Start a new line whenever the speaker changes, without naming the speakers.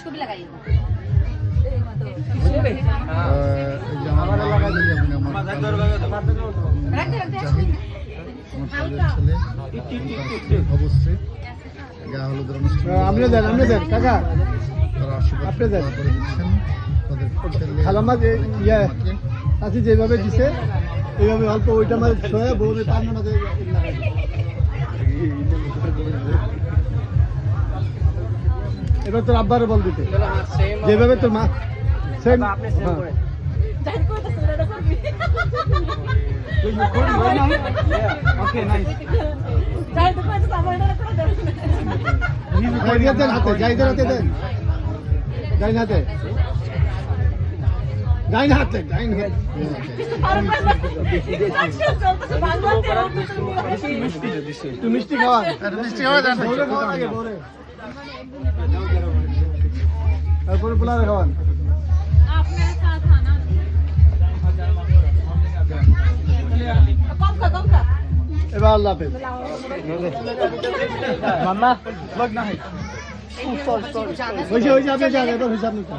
इसको भी लगाइए
অবশ্যই গা হলুদের অনুষ্ঠান আপনি দেন কাকা তারা আশীর্বাদ করে দিচ্ছেন তাদের খালাম্মা ইয়ে চাচি যেভাবে দিছে এইভাবে অল্প ওইটা মাঝে ছয়ে বউরে পান্না মাঝে এবার তোর আব্বারে বল দিতে যেভাবে তোর মা সেম ওকে নাইস হাতে যাইদের হাতে দেন ডাইন হাতে ডাইন হাতে ডাইন হাতে একটু মিষ্টি খাওয়ান মিষ্টি খাওয়া যান তারপরে পোলারে খাওয়ান এবার আল্লাহ হাফেজ মাম্মা লগ না হয় ওই যে আপনি যান এবার হিসাব নিতে